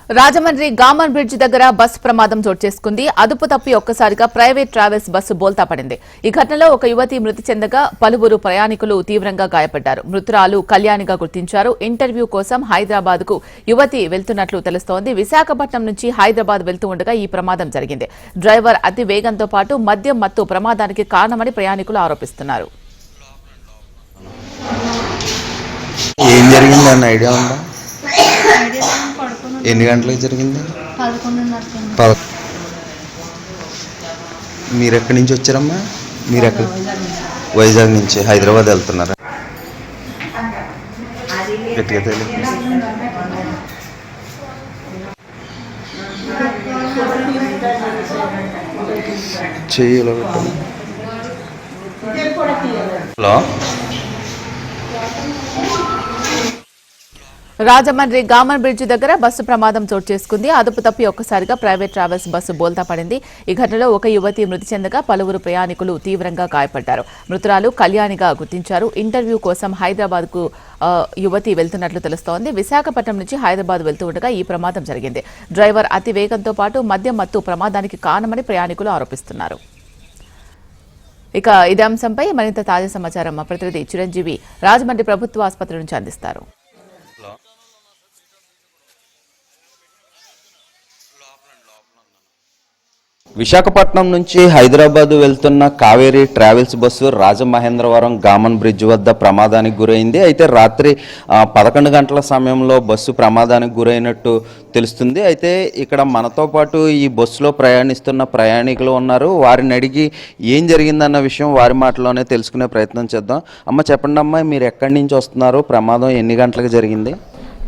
Rajahmundry Gammon bridge దగ్గర bus ప్రమాదం చోటు చేసుకుంది. అదుపు తప్పి ఒక్కసారిగా ప్రైవేట్ ట్రావెల్స్ బస్సు బోల్తా పడింది. ఈ ఘటనలో ఒక యువతి మృతి చెందగా పలువురు ప్రయాణికులు తీవ్రంగా గాయపడ్డారు. మృతురాలు కళ్యాణిగా గుర్తించారు. ఇంటర్వ్యూ కోసం హైదరాబాద్ కు యువతి వెళ్తున్నట్లు తెలుస్తోంది. విశాఖపట్నం నుంచి హైదరాబాద్ వెళ్తూ ఉండగా ఈ ప్రమాదం జరిగింది. డ్రైవర్ అతి వేగంతో పాటు మద్యం మత్తు ప్రమాదానికి కారణమని ప్రయాణికులు ఆరోపిస్తున్నారు. ఏం జరిగిందన్న ఐడియా ఉందా? ఎన్ని గంటలకు జరిగింది? 11:30. మీరు ఎక్కడి నుంచి వచ్చారమ్మా? మీరు ఎక్కడ? వైజాగ్ నుంచి హైదరాబాద్ వెళ్తున్నారా? గట్టిగా చెయ్యిలో పెట్టండి. హలో, రాజమండ్రి గామన్ బ్రిడ్జ్ దగ్గర బస్సు ప్రమాదం చోటు చేసుకుంది. అదుపు తప్పి ఒక్కసారిగా ప్రైవేట్ ట్రావెల్స్ బస్సు బోల్తా పడింది. ఈ ఘటనలో ఒక యువతి మృతి చెందగా పలువురు ప్రయాణికులు తీవ్రంగా గాయపడ్డారు. మృతురాలు కళ్యాణిగా గుర్తించారు. ఇంటర్వ్యూ కోసం హైదరాబాద్ కు యువతి వెళ్తున్నట్లు తెలుస్తోంది. విశాఖపట్నం నుంచి హైదరాబాద్ వెళ్తూ ఉండగా ఈ ప్రమాదం జరిగింది. డ్రైవర్ అతి వేగంతో పాటు మద్యం మత్తు ప్రమాదానికి కారణమని ప్రయాణికులు ఆరోపిస్తున్నారు. ఇక ఇదే అంశంపై మరింత తాజా సమాచారం మా ప్రతినిధి చిరంజీవి రాజమండ్రి ప్రభుత్వ ఆసుపత్రి నుంచి అందిస్తారు. విశాఖపట్నం నుంచి హైదరాబాద్ వెళ్తున్న Kaveri travels bus Rajamahendravaram Gammon bridge వద్ద ప్రమాదానికి గురైంది. అయితే రాత్రి 11 గంటల సమయంలో బస్సు ప్రమాదానికి గురైనట్టు తెలుస్తుంది. అయితే ఇక్కడ మనతో పాటు ఈ బస్సులో ప్రయాణిస్తున్న ప్రయాణికులు ఉన్నారు. వారిని అడిగి ఏం జరిగిందన్న విషయం వారి మాటలోనే తెలుసుకునే ప్రయత్నం చేద్దాం. అమ్మ, చెప్పండి అమ్మా, మీరు ఎక్కడి నుంచి వస్తున్నారు? ప్రమాదం ఎన్ని గంటలకు జరిగింది?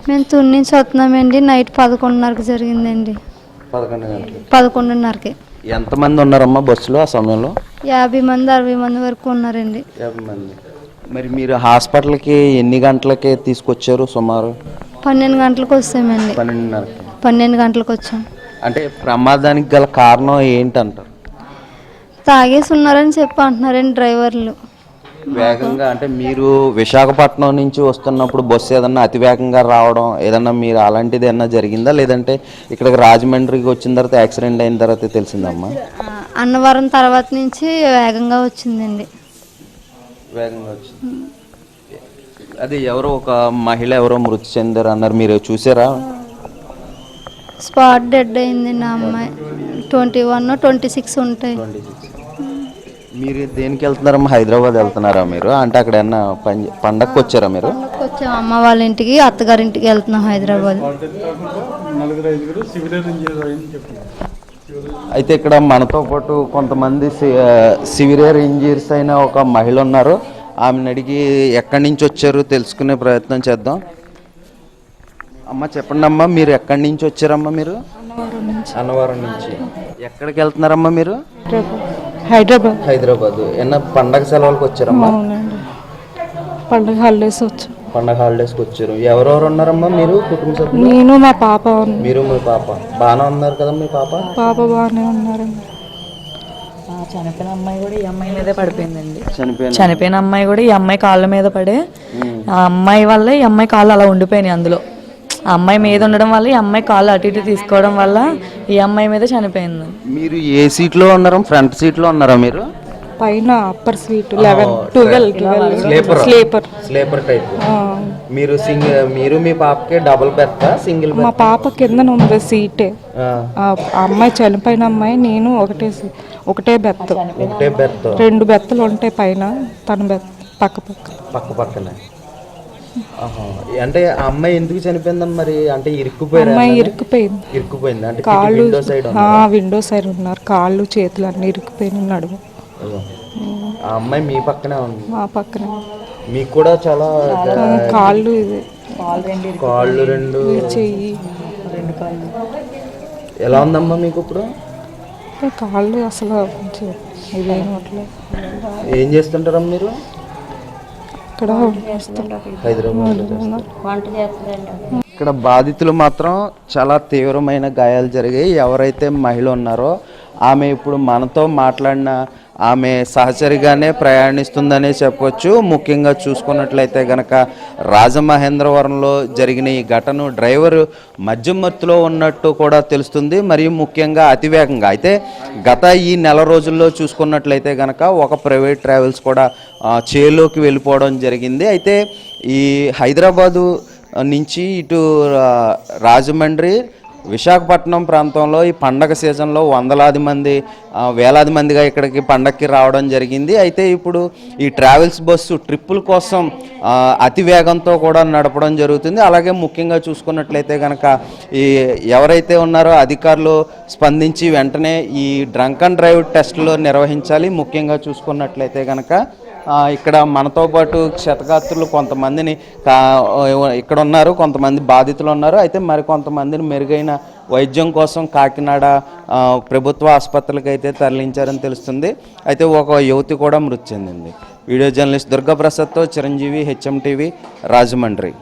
మేము తుని నుంచి వస్తున్నామండి. నైట్ 11:30కి జరిగిందండి. 11:30కి. ఎంతమంది ఉన్నారమ్మా బస్సులో ఆ సమయంలో? 50 మంది 60 మంది వరకు ఉన్నారండి. 50 మంది. మరి మీరు హాస్పిటల్కి ఎన్ని గంటలకి తీసుకొచ్చారు? సుమారు 12 గంటలకు వస్తామండి. 12 గంటలకు వచ్చాం. అంటే ప్రమాదానికి గల కారణం ఏంటంటారు? తాగేసి ఉన్నారని చెప్పి అంటున్నారండి డ్రైవర్లు. వేగంగా అంటే మీరు విశాఖపట్నం నుంచి వస్తున్నప్పుడు బస్సు ఏదన్నా అతి వేగంగా రావడం ఏదన్నా మీరు అలాంటిది ఏమన్నా జరిగిందా? లేదంటే ఇక్కడికి రాజమండ్రికి వచ్చిన తర్వాత యాక్సిడెంట్ అయిన తర్వాత తెలిసిందమ్మా? అన్నవరం తర్వాత నుంచి వేగంగా వచ్చిందండి. వేగంగా వచ్చింది. అది ఎవరో ఒక మహిళ ఎవరో మృతి చెందారు అన్నారు, మీరు చూసారా? స్పాట్ డెడ్ అయిందండి. ఆ అమ్మాయి 21, 26 ఉంటాయి. మీరు దేనికి వెళ్తున్నారమ్మా? హైదరాబాద్ వెళ్తున్నారా మీరు? అంటే అక్కడ ఏమన్నా పండగకి వచ్చారా మీరు? వచ్చాం అమ్మ వాళ్ళ ఇంటికి, అత్తగారింటికి వెళ్తున్నాం హైదరాబాద్. అయితే ఇక్కడ మనతో పాటు కొంతమంది సివియర్ ఇంజరీస్ అయిన ఒక మహిళ ఉన్నారు. ఆమెను అడిగి ఎక్కడి నుంచి వచ్చారు తెలుసుకునే ప్రయత్నం చేద్దాం. అమ్మ, చెప్పండి అమ్మా, మీరు ఎక్కడి నుంచి వచ్చారమ్మా? మీరు అన్నవరం నుంచి. ఎక్కడికి వెళ్తున్నారమ్మా మీరు? హైదరాబాద్. ఏమన్నా పండగ సెలవులకు వచ్చారమ్మా? పండగ హాలిడేస్ వచ్చారు. పండగ హాలిడేస్కి వచ్చారు. ఎవరెవరు ఉన్నారమ్మా మీరు కుటుంబ సభ్యులు? నేను, మా పాప. మీరు మీ పాప బాగానే ఉన్నారు కదా? మీ పాప బాగానే ఉన్నారండి. చనిపోయిన అమ్మాయి కూడా ఈ అమ్మాయి మీదే పడిపోయిందండి. చనిపోయిన అమ్మాయి కూడా ఈ అమ్మాయి కాళ్ళ మీద పడే, ఆ అమ్మాయి వల్ల ఈ అమ్మాయి కాళ్ళు అలా ఉండిపోయినాయి. అందులో ఆ అమ్మాయి మీద ఉండడం వల్ల ఈ అమ్మాయి కాళ్ళు అటు ఇటు తీసుకోవడం వల్ల ఈ అమ్మాయి మీద చనిపోయింది. మీరు ఏ సీట్లో ఉన్నారా? ఫ్రంట్ సీట్లో ఉన్నారా మీరు? పైన అప్పర్ సీట్ 11, 12 స్లీపర్ టైప్. మీరు మీ పాపకి డబుల్ బెర్త్ సింగిల్? మా పాప కింద ఉంది సీటే. ఆ అమ్మాయి చనిపోయిన అమ్మాయి, నేను ఒకటే బెర్త్. 2 బెర్తులు ఉంటాయి పైన, తన బెర్త్ పక్క పక్కనే. అంటే ఆ అమ్మాయి ఎందుకు చనిపోయిందని మరి? అంటే ఇరుక్కుపోయింది. అంటే కాళ్ళు విండో సైడ్ ఉన్నారు. కాళ్ళు చేతులు అన్ని ఇరుక్కుపోయిన నడుము. ఆ అమ్మాయి మీ పక్కనే ఉంది? మా పక్కనే. మీకు కూడా చాలా కాళ్ళు రెండు చెయ్యి 2 కాళ్ళు. ఎలా ఉందమ్మా మీకు ఇప్పుడు? కాళ్ళు అసలు ఏం చేస్తుంటారమ్మా మీరు? ఇక్కడ బాధితులు మాత్రం చాలా తీవ్రమైన గాయాలు జరిగాయి. ఎవరైతే మహిళ ఉన్నారో ఆమె ఇప్పుడు మనతో మాట్లాడిన ఆమె సహచరిగానే ప్రయాణిస్తుందనే చెప్పొచ్చు. ముఖ్యంగా చూసుకున్నట్లయితే కనుక రాజమహేంద్రవరంలో జరిగిన ఈ ఘటన డ్రైవరు మద్యం మత్తులో ఉన్నట్టు కూడా తెలుస్తుంది. మరియు ముఖ్యంగా అతివేగంగా అయితే గత ఈ నెల రోజుల్లో చూసుకున్నట్లయితే కనుక ఒక ప్రైవేట్ ట్రావెల్స్ కూడా చేలోకి వెళ్ళిపోవడం జరిగింది. అయితే ఈ హైదరాబాదు నుంచి ఇటు రాజమండ్రి విశాఖపట్నం ప్రాంతంలో ఈ పండగ సీజన్లో వందలాది మంది వేలాది మందిగా ఇక్కడికి పండగకి రావడం జరిగింది. అయితే ఇప్పుడు ఈ ట్రావెల్స్ బస్సు ట్రిప్పుల కోసం అతి వేగంతో కూడా నడపడం జరుగుతుంది. అలాగే ముఖ్యంగా చూసుకున్నట్లయితే కనుక ఈ ఎవరైతే ఉన్నారో అధికారులు స్పందించి వెంటనే ఈ డ్రంక్ అండ్ డ్రైవ్ టెస్టులు నిర్వహించాలి. ముఖ్యంగా చూసుకున్నట్లయితే కనుక ఇక్కడ మనతో పాటు క్షతగాత్రులు కొంతమందిని ఇక్కడ ఉన్నారు, కొంతమంది బాధితులు ఉన్నారు. అయితే మరి కొంతమందిని మెరుగైన వైద్యం కోసం కాకినాడ ప్రభుత్వ ఆసుపత్రులకు అయితే తరలించారని తెలుస్తుంది. అయితే ఒక యువతి కూడా మృతి చెందింది. వీడియో జర్నలిస్ట్ దుర్గాప్రసాద్తో చిరంజీవి, హెచ్ఎం టీవీ, రాజమండ్రి.